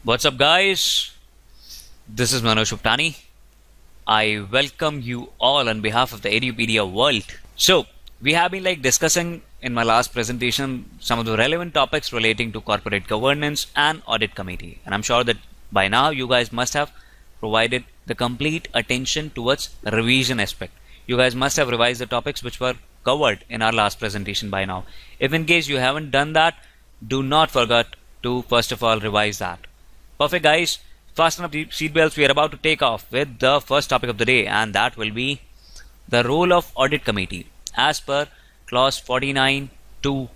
What's up, guys? This is Manoj Uptani. I welcome you all on behalf of the Edupedia world. So, we have been discussing in my last presentation some of the relevant topics relating to corporate governance and audit committee. And I'm sure that by now you guys must have provided the complete attention towards revision aspect. You guys must have revised the topics which were covered in our last presentation by now. If in case you haven't done that, do not forget to first of all revise that. Perfect, guys. Fasten up the seatbelts. We are about to take off with the first topic of the day, and that will be the role of audit committee as per clause 49(2)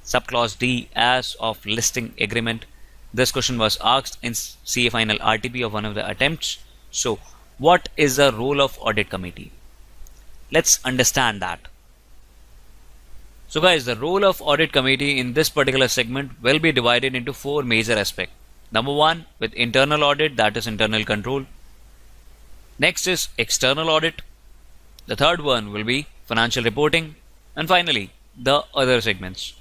subclause D as of listing agreement. This question was asked in CA final RTP of one of the attempts. So, what is the role of audit committee? Let's understand that. So guys, the role of audit committee in this particular segment will be divided into four major aspects. Number one, with internal audit, that is internal control. Next is external audit. The third one will be financial reporting. And finally, the other segments.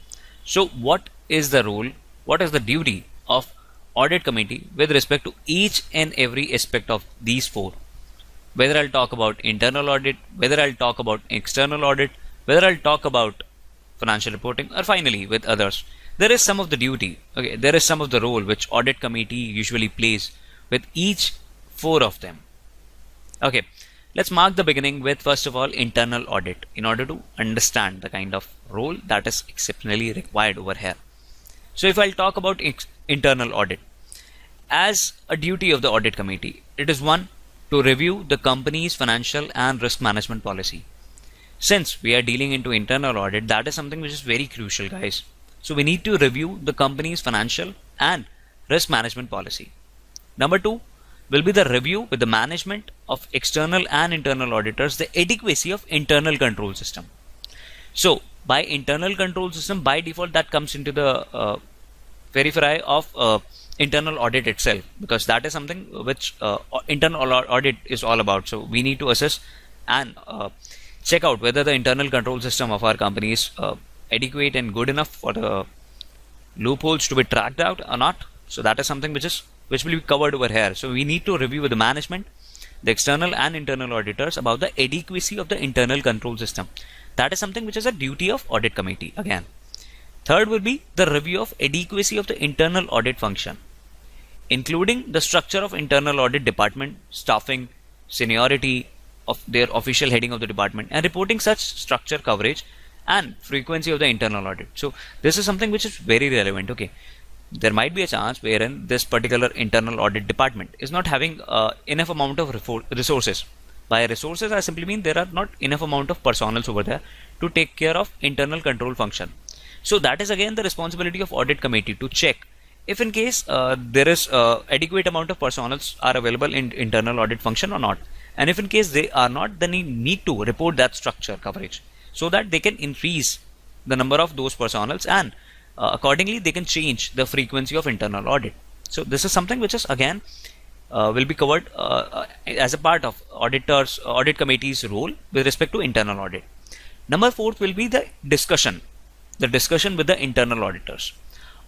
So what is the role, what is the duty of audit committee with respect to each and every aspect of these four? Whether I'll talk about internal audit, whether I'll talk about external audit, whether I'll talk about financial reporting, or finally with others. There is some of the duty, okay, there is some of the role which audit committee usually plays with each four of them. Okay, let's mark the beginning with first of all internal audit in order to understand the kind of role that is exceptionally required over here. So if I'll talk about internal audit, as a duty of the audit committee, it is one, to review the company's financial and risk management policy. Since we are dealing into internal audit, that is something which is very crucial, guys. So we need to review the company's financial and risk management policy. Number two will be the review with the management of external and internal auditors, the adequacy of internal control system. So by internal control system, by default that comes into the periphery of internal audit itself, because that is something which internal audit is all about. So we need to assess and check out whether the internal control system of our company is adequate and good enough for the loopholes to be tracked out or not. So that is something which will be covered over here. So we need to review with the management, the external and internal auditors about the adequacy of the internal control system. That is something which is a duty of audit committee again. Third will be the review of adequacy of the internal audit function, including the structure of internal audit department, staffing, seniority of their official heading of the department, and reporting such structure, coverage and frequency of the internal audit. So this is something which is very relevant. Okay, there might be a chance wherein this particular internal audit department is not having enough amount of resources. By resources I simply mean there are not enough amount of personnel over there to take care of internal control function. So that is again the responsibility of audit committee to check if in case there is adequate amount of personnel are available in internal audit function or not. And if in case they are not, then you need to report that structure coverage so that they can increase the number of those personnels, and accordingly they can change the frequency of internal audit. So this is something which is again will be covered as a part of audit committee's role with respect to internal audit. Number four will be the discussion with the internal auditors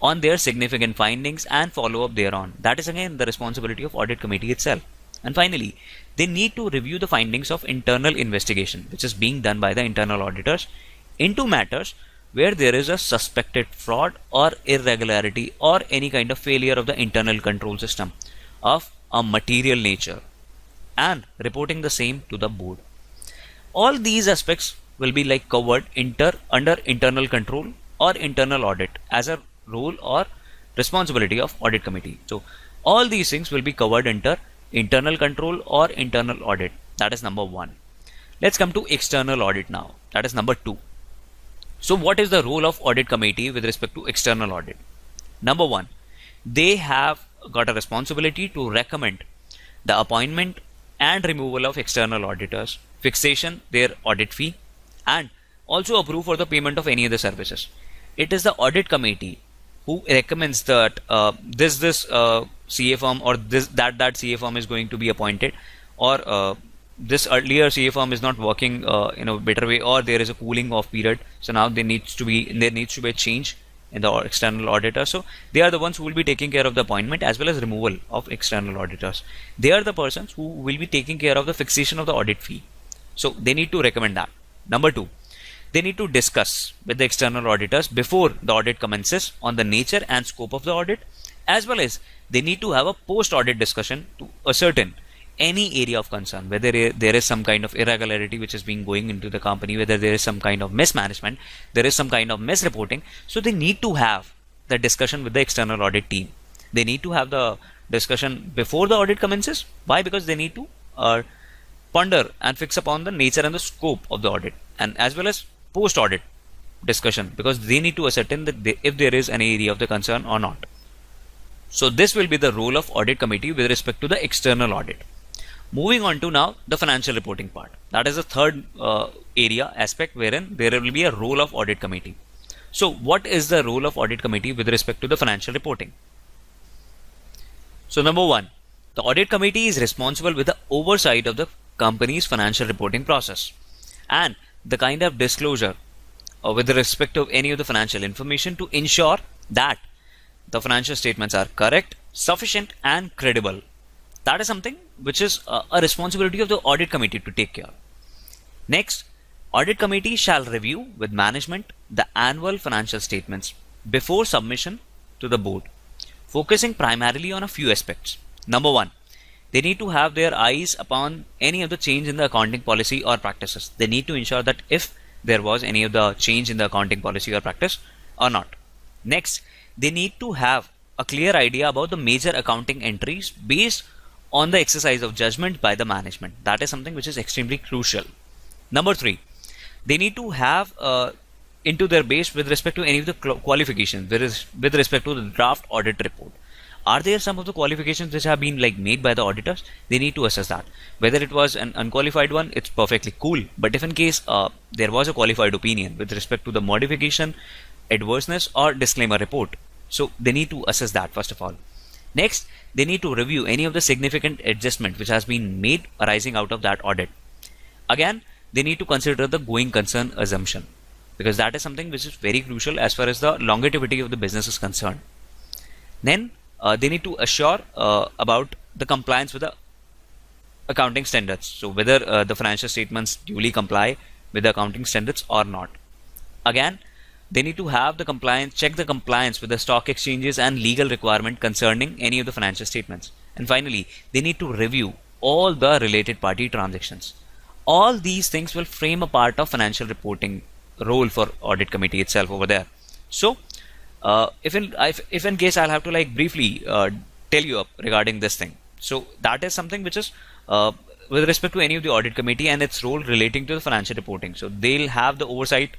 on their significant findings and follow up thereon. That is again the responsibility of audit committee itself. And finally, they need to review the findings of internal investigation which is being done by the internal auditors into matters where there is a suspected fraud or irregularity or any kind of failure of the internal control system of a material nature, and reporting the same to the board. All these aspects will be covered under internal control or internal audit as a role or responsibility of audit committee. So all these things will be covered under internal control or internal audit. That is number one. Let's come to external audit now. That is number two. So what is the role of audit committee with respect to external audit? Number one, they have got a responsibility to recommend the appointment and removal of external auditors, fixation their audit fee, and also approve for the payment of any other services. It is the audit committee who recommends that this CA firm or that CA firm is going to be appointed, or this earlier CA firm is not working in a better way, or there is a cooling off period. So now there needs to be a change in the external auditor. So they are the ones who will be taking care of the appointment as well as removal of external auditors. They are the persons who will be taking care of the fixation of the audit fee. So they need to recommend that. Number two, they need to discuss with the external auditors before the audit commences on the nature and scope of the audit, as well as they need to have a post-audit discussion to ascertain any area of concern, whether there is some kind of irregularity which is being going into the company, whether there is some kind of mismanagement, there is some kind of misreporting. So they need to have the discussion with the external audit team. They need to have the discussion before the audit commences. Why? Because they need to ponder and fix upon the nature and the scope of the audit, and as well as post-audit discussion, because they need to ascertain that if there is any area of the concern or not. So this will be the role of audit committee with respect to the external audit. Moving on to now the financial reporting part. That is the third area aspect wherein there will be a role of audit committee. So what is the role of audit committee with respect to the financial reporting? So number one, the audit committee is responsible with the oversight of the company's financial reporting process and the kind of disclosure with respect to any of the financial information to ensure that the financial statements are correct, sufficient and credible. That is something which is a responsibility of the audit committee to take care. Next, audit committee shall review with management the annual financial statements before submission to the board, focusing primarily on a few aspects. Number one, they need to have their eyes upon any of the change in the accounting policy or practices. They need to ensure that if there was any of the change in the accounting policy or practice or not. Next, they need to have a clear idea about the major accounting entries based on the exercise of judgment by the management. That is something which is extremely crucial. Number three, they need to have into their base with respect to any of the qualifications with respect to the draft audit report. Are there some of the qualifications which have been made by the auditors? They need to assess that. Whether it was an unqualified one, it's perfectly cool. But if in case there was a qualified opinion with respect to the modification, adverseness or disclaimer report, so they need to assess that first of all. Next, they need to review any of the significant adjustment which has been made arising out of that audit. Again, they need to consider the going concern assumption, because that is something which is very crucial as far as the longevity of the business is concerned. Then they need to assure about the compliance with the accounting standards. So whether the financial statements duly comply with the accounting standards or not. Again, they need to have the compliance, check the compliance with the stock exchanges and legal requirement concerning any of the financial statements. And finally, they need to review all the related party transactions. All these things will frame a part of financial reporting role for audit committee itself over there. So if in case I'll have to briefly tell you up regarding this thing. So that is something which is with respect to any of the audit committee and its role relating to the financial reporting. So they'll have the oversight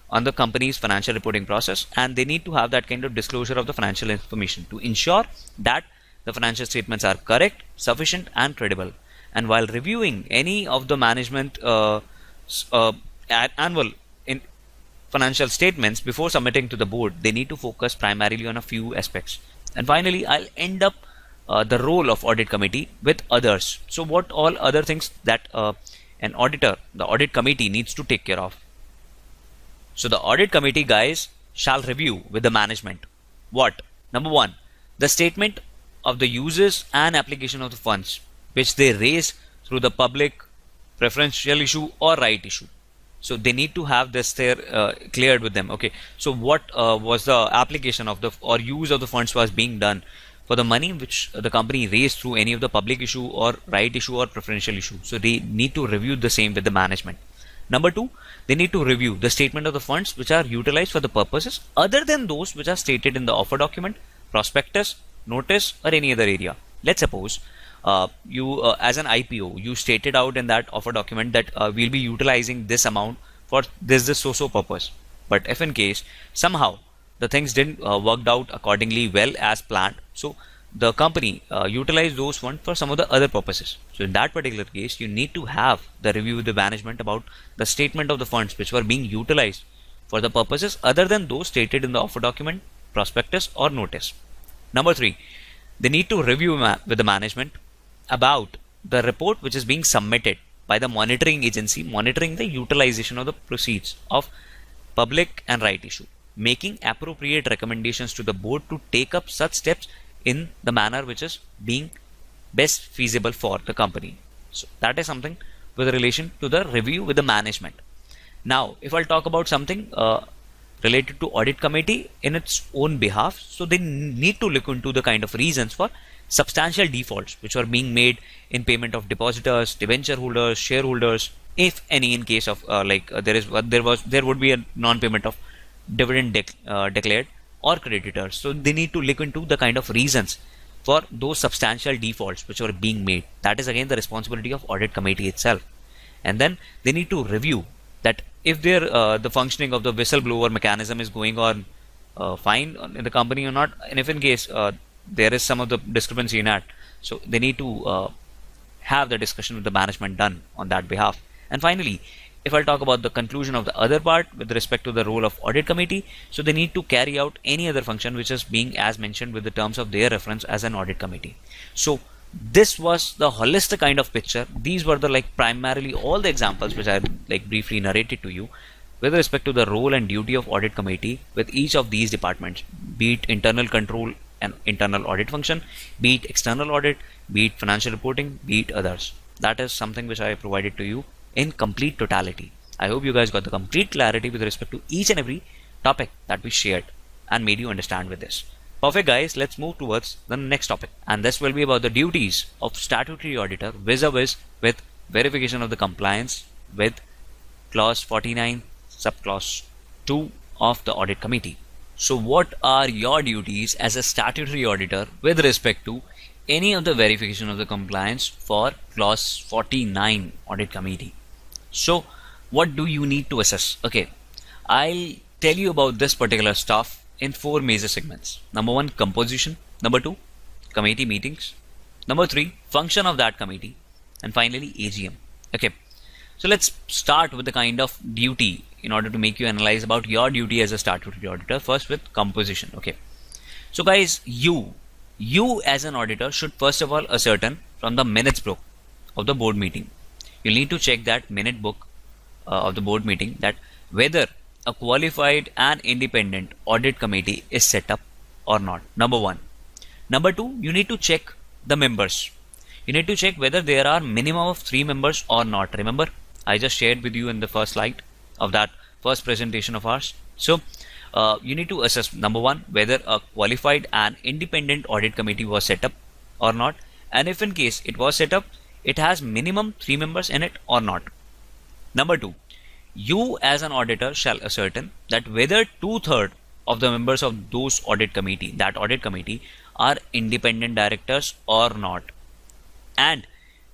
on the company's financial reporting process, and they need to have that kind of disclosure of the financial information to ensure that the financial statements are correct, sufficient and credible. And while reviewing any of the management annual financial statements before submitting to the board, they need to focus primarily on a few aspects. And finally, I'll end up the role of audit committee with others. So what all other things that an auditor, the audit committee needs to take care of. So the audit committee guys shall review with the management. What? Number one, the statement of the uses and application of the funds which they raise through the public, preferential issue or right issue. So they need to have this there cleared with them. Okay. So what was the application of the or use of the funds was being done for the money which the company raised through any of the public issue or right issue or preferential issue. So they need to review the same with the management. Number two, they need to review the statement of the funds which are utilized for the purposes other than those which are stated in the offer document, prospectus, notice or any other area. Let's suppose you as an IPO, you stated out in that offer document that we'll be utilizing this amount for this so purpose. But if in case somehow the things didn't worked out accordingly well as planned, so the company utilized those funds for some of the other purposes. So in that particular case, you need to have the review with the management about the statement of the funds which were being utilized for the purposes other than those stated in the offer document, prospectus or notice. Number three, they need to review with the management about the report which is being submitted by the monitoring agency monitoring the utilization of the proceeds of public and right issue. making appropriate recommendations to the board to take up such steps in the manner which is being best feasible for the company. So that is something with relation to the review with the management. Now, if I'll talk about something related to audit committee in its own behalf, so they need to look into the kind of reasons for substantial defaults which are being made in payment of depositors, debenture holders, shareholders, if any, in case of there would be a non-payment of dividend declared or creditors. So they need to look into the kind of reasons for those substantial defaults which are being made. That is again the responsibility of audit committee itself. And then they need to review that if the functioning of the whistleblower mechanism is going on fine in the company or not, and if in case there is some of the discrepancy in that, so they need to have the discussion with the management done on that behalf. And finally, if I'll talk about the conclusion of the other part with respect to the role of audit committee, so they need to carry out any other function which is being as mentioned with the terms of their reference as an audit committee. So this was the holistic kind of picture. These were the primarily all the examples which I briefly narrated to you with respect to the role and duty of audit committee with each of these departments, be it internal control and internal audit function, be it external audit, be it financial reporting, be it others. That is something which I provided to you in complete totality. I hope you guys got the complete clarity with respect to each and every topic that we shared and made you understand with this. Perfect guys, let's move towards the next topic, and this will be about the duties of statutory auditor vis-a-vis with verification of the compliance with clause 49 subclause 2 of the audit committee. So what are your duties as a statutory auditor with respect to any of the verification of the compliance for clause 49 audit committee? So what do you need to assess? Okay, I'll tell you about this particular stuff in 4 major segments. Number 1, composition. Number 2, committee meetings. Number 3, function of that committee. And finally, AGM. Okay, so let's start with the kind of duty in order to make you analyze about your duty as a statutory auditor. First with composition. Okay, so guys, you as an auditor should first of all ascertain from the minutes book of the board meeting. You'll need to check that minute book of the board meeting that whether a qualified and independent audit committee is set up or not. Number 1. Number 2, you need to check the members. You need to check whether there are minimum of 3 members or not. Remember, I just shared with you in the first slide of that first presentation of ours. So you need to assess, number 1, whether a qualified and independent audit committee was set up or not, and if in case it was set up, it has minimum 3 members in it or not. Number 2, you as an auditor shall ascertain that whether 2/3 of the members of those audit committee are independent directors or not, and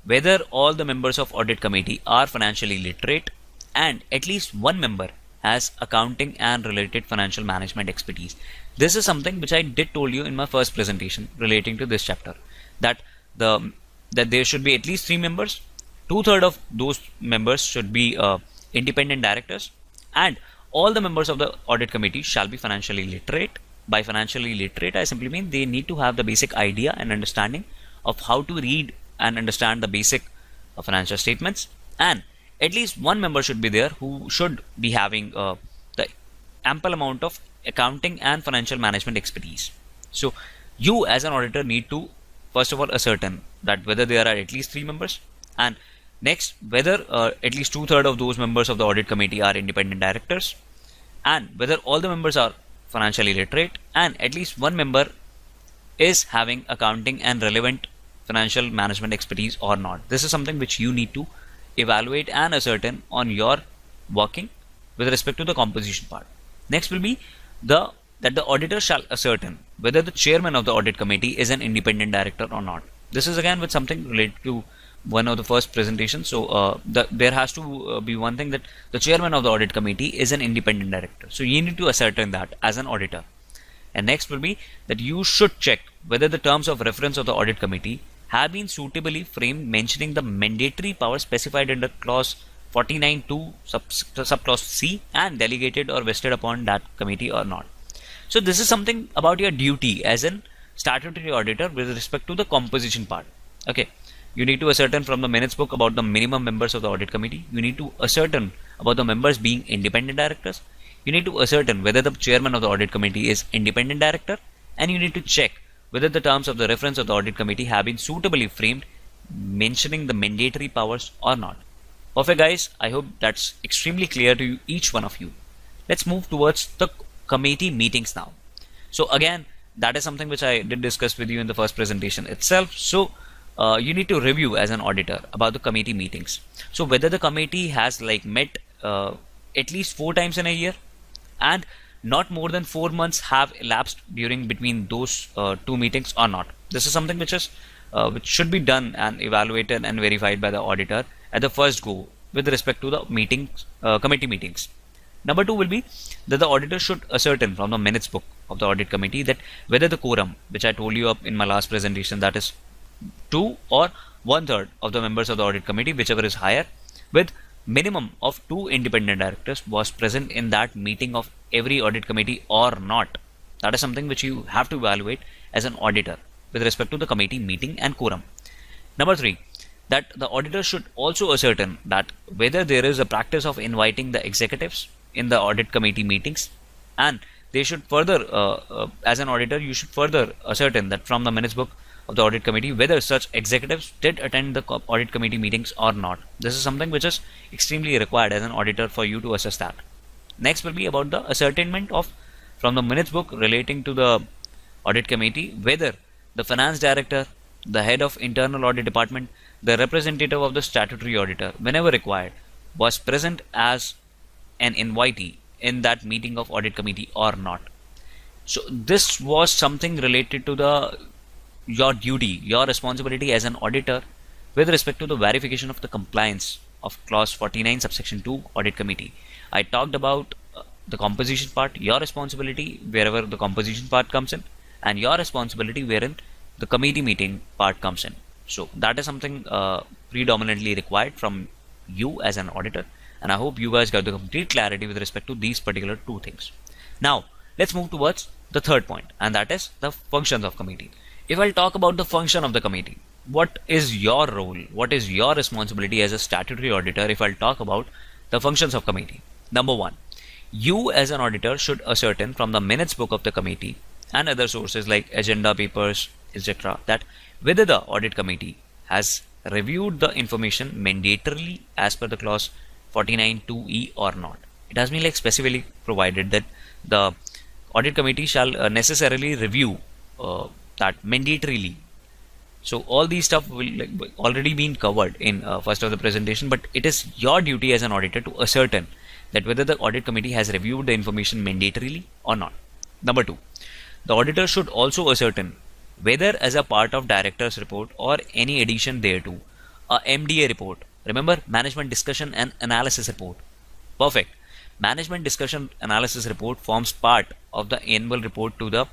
whether all the members of audit committee are financially literate and at least one member has accounting and related financial management expertise. This is something which I did told you in my first presentation relating to this chapter, that there should be at least 3 members, 2/3 of those members should be independent directors, and all the members of the audit committee shall be financially literate. By financially literate, I simply mean they need to have the basic idea and understanding of how to read and understand the basic financial statements, and at least one member should be there who should be having the ample amount of accounting and financial management expertise. So you as an auditor need to first of all ascertain that whether there are at least 3 members, and next whether at least 2/3 of those members of the audit committee are independent directors, and whether all the members are financially literate, and at least one member is having accounting and relevant financial management expertise or not. This is something which you need to evaluate and ascertain on your working with respect to the composition part. Next will be that the auditor shall ascertain whether the chairman of the audit committee is an independent director or not. This is again with something related to one of the first presentations. So there has to be one thing, that the chairman of the audit committee is an independent director. So you need to ascertain that as an auditor. And next will be that you should check whether the terms of reference of the audit committee have been suitably framed, mentioning the mandatory powers specified under clause 49(2) subclause C and delegated or vested upon that committee or not. So this is something about your duty as an statutory auditor with respect to the composition part. Okay, you need to ascertain from the minutes book about the minimum members of the audit committee. You need to ascertain about the members being independent directors. you need to ascertain whether the chairman of the audit committee is independent director, and you need to check whether the terms of the reference of the audit committee have been suitably framed, mentioning the mandatory powers or not. Perfect, guys. I hope that's extremely clear to you, each one of you. Let's move towards the committee meetings now. So again, that is something which I did discuss with you in the first presentation itself. So you need to review as an auditor about the committee meetings. So whether the committee has like met at least 4 times in a year, and not more than 4 months have elapsed during between those 2 meetings or not. This is something which should be done and evaluated and verified by the auditor at the first go with respect to the meetings, committee meetings. Number 2 will be that the auditor should ascertain from the minutes book of the audit committee that whether the quorum, which I told you up in my last presentation, that is 2 or 1/3 of the members of the audit committee, whichever is higher, with minimum of 2 independent directors, was present in that meeting of every audit committee or not. That is something which you have to evaluate as an auditor with respect to the committee meeting and quorum. Number 3, that the auditor should also ascertain that whether there is a practice of inviting the executives in the audit committee meetings, and they should further, as an auditor, you should further ascertain that from the minutes book of the audit committee whether such executives did attend the audit committee meetings or not. This is something which is extremely required as an auditor for you to assess that. Next will be about the ascertainment of from the minutes book relating to the audit committee whether the finance director, the head of internal audit department, the representative of the statutory auditor, whenever required, was present as an invitee in that meeting of audit committee or not. So this was something related to your duty, your responsibility as an auditor with respect to the verification of the compliance of clause 49 subsection 2 audit committee. I talked about the composition part, your responsibility wherever the composition part comes in, and your responsibility wherein the committee meeting part comes in. So that is something predominantly required from you as an auditor, and I hope you guys got the complete clarity with respect to these particular 2 things. Now let's move towards the third point, and that is the functions of committee. If I'll talk about the function of the committee, what is your role, what is your responsibility as a statutory auditor? If I'll talk about the functions of committee, number 1, you as an auditor should ascertain from the minutes book of the committee and other sources like agenda papers, etc., that whether the audit committee has reviewed the information mandatorily as per the clause 49(2)(e) or not. It has been like specifically provided that the audit committee shall necessarily review that mandatorily. So all these stuff will like already been covered in first of the presentation, but it is your duty as an auditor to ascertain that whether the audit committee has reviewed the information mandatorily or not. Number 2, the auditor should also ascertain whether as a part of director's report or any addition thereto, a MDA report, remember management discussion and analysis report. Perfect. Management discussion analysis report forms part of the annual report to the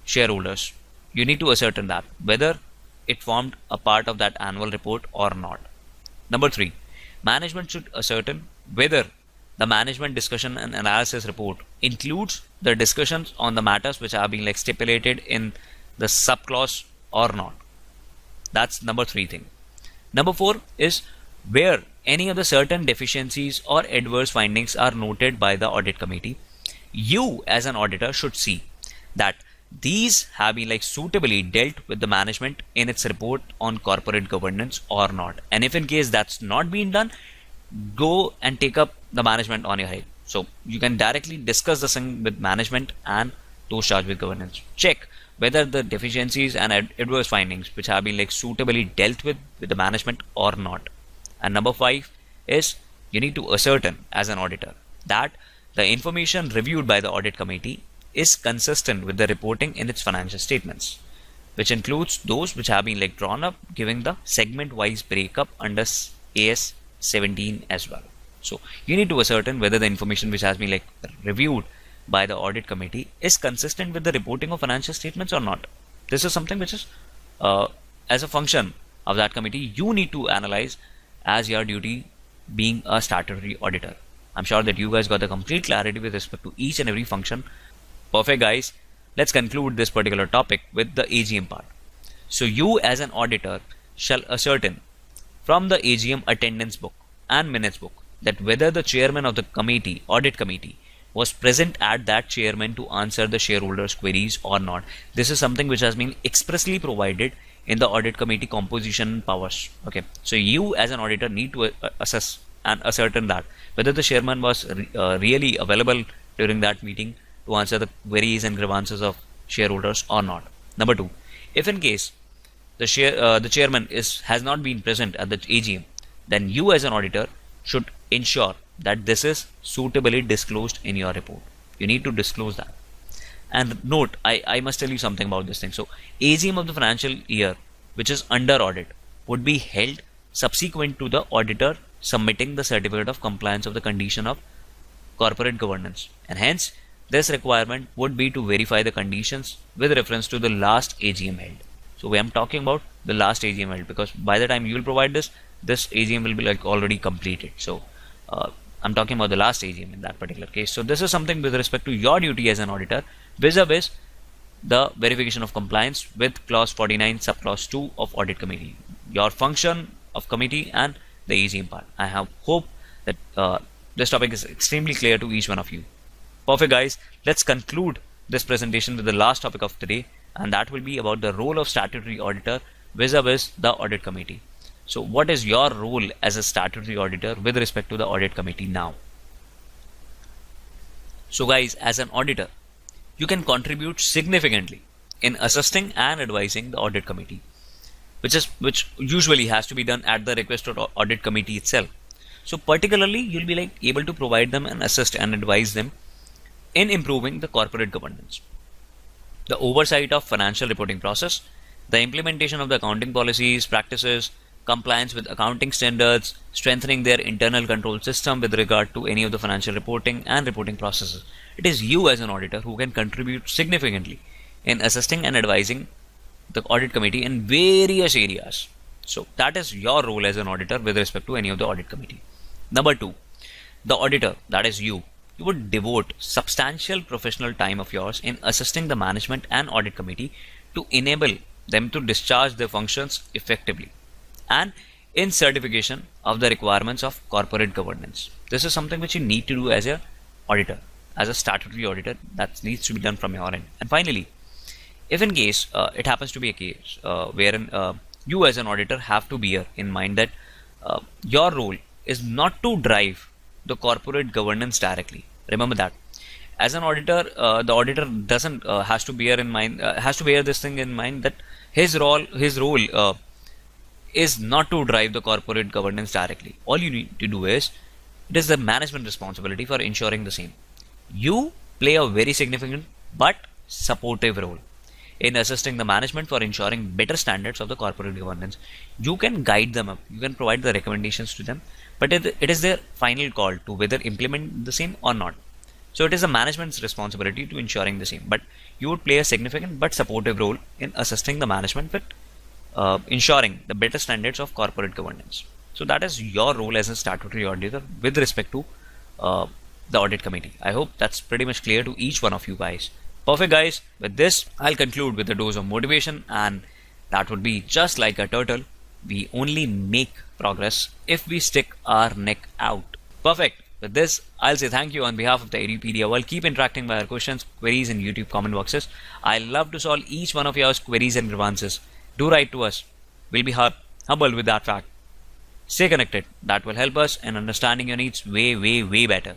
shareholders. You need to ascertain that whether it formed a part of that annual report or not. Number 3, management should ascertain whether the management discussion and analysis report includes the discussions on the matters which are being like stipulated in the subclause or not. That's number 3 thing. Number 4 is where any of the certain deficiencies or adverse findings are noted by the audit committee. You as an auditor should see that these have been like suitably dealt with the management in its report on corporate governance or not. And if in case that's not been done, go and take up the management on your head. So you can directly discuss the thing with management and those charged with governance. Check whether the deficiencies and adverse findings which have been like suitably dealt with the management or not. And number 5 is you need to ascertain as an auditor that the information reviewed by the audit committee is consistent with the reporting in its financial statements, which includes those which have been like drawn up giving the segment wise breakup under AS 17 as well. So you need to ascertain whether the information which has been like reviewed by the audit committee is consistent with the reporting of financial statements or not. This is something which is as a function of that committee you need to analyze as your duty being a statutory auditor. I'm sure that you guys got the complete clarity with respect to each and every function. Perfect, guys. Let's conclude this particular topic with the AGM part. So you as an auditor shall ascertain from the AGM attendance book and minutes book that whether the chairman of the committee, audit committee, was present at that chairman to answer the shareholders' queries or not. This is something which has been expressly provided in the audit committee composition powers. Okay, so you as an auditor need to assess and ascertain that whether the chairman was really available during that meeting to answer the queries and grievances of shareholders or not. Number two, if in case the chairman has not been present at the AGM, then you as an auditor should ensure that this is suitably disclosed in your report. You need to disclose that. And note, I must tell you something about this thing. So AGM of the financial year which is under audit would be held subsequent to the auditor submitting the certificate of compliance of the condition of corporate governance, and hence this requirement would be to verify the conditions with reference to the last AGM held. So I am talking about the last AGM held, because by the time you will provide this AGM will be like already completed. So I'm talking about the last AGM in that particular case. So this is something with respect to your duty as an auditor vis-a-vis the verification of compliance with clause 49 subclause 2 of audit committee, your function of committee and the AGM part. I have hope that this topic is extremely clear to each one of you. Perfect guys, let's conclude this presentation with the last topic of the day, and that will be about the role of statutory auditor vis-a-vis the audit committee. So what is your role as a statutory auditor with respect to the audit committee now? So guys, as an auditor, you can contribute significantly in assisting and advising the audit committee, which usually has to be done at the request of audit committee itself. So particularly you'll be able to provide them and assist and advise them in improving the corporate governance, the oversight of financial reporting process, the implementation of the accounting policies, practices, compliance with accounting standards, strengthening their internal control system with regard to any of the financial reporting and reporting processes. It is you as an auditor who can contribute significantly in assisting and advising the audit committee in various areas. So that is your role as an auditor with respect to any of the audit committee. Number two, the auditor, that is you would devote substantial professional time of yours in assisting the management and audit committee to enable them to discharge their functions effectively, and in certification of the requirements of corporate governance. This is something which you need to do as a auditor, as a statutory auditor. That needs to be done from your end. And finally, if in case it happens to be a case wherein you as an auditor have to bear in mind that your role is not to drive the corporate governance directly. Remember that as an auditor, the auditor doesn't has to bear this thing in mind, that his role is not to drive the corporate governance directly. All you need to do is, it is the management responsibility for ensuring the same. You play a very significant but supportive role in assisting the management for ensuring better standards of the corporate governance. You can guide them up, you can provide the recommendations to them, but it is their final call to whether implement the same or not. So it is the management's responsibility to ensuring the same, but you would play a significant but supportive role in assisting the management with ensuring the better standards of corporate governance. So that is your role as a statutory auditor with respect to the audit committee. I hope that's pretty much clear to each one of you guys. Perfect guys, with this I'll conclude with a dose of motivation, and that would be just like a turtle, we only make progress if we stick our neck out. Perfect. With this, I'll say thank you on behalf of the Edupedia world. Keep interacting by our questions, queries in YouTube comment boxes. I love to solve each one of your queries and grievances. Do write to us. We'll be humbled with that fact. Stay connected. That will help us in understanding your needs way, way, way better.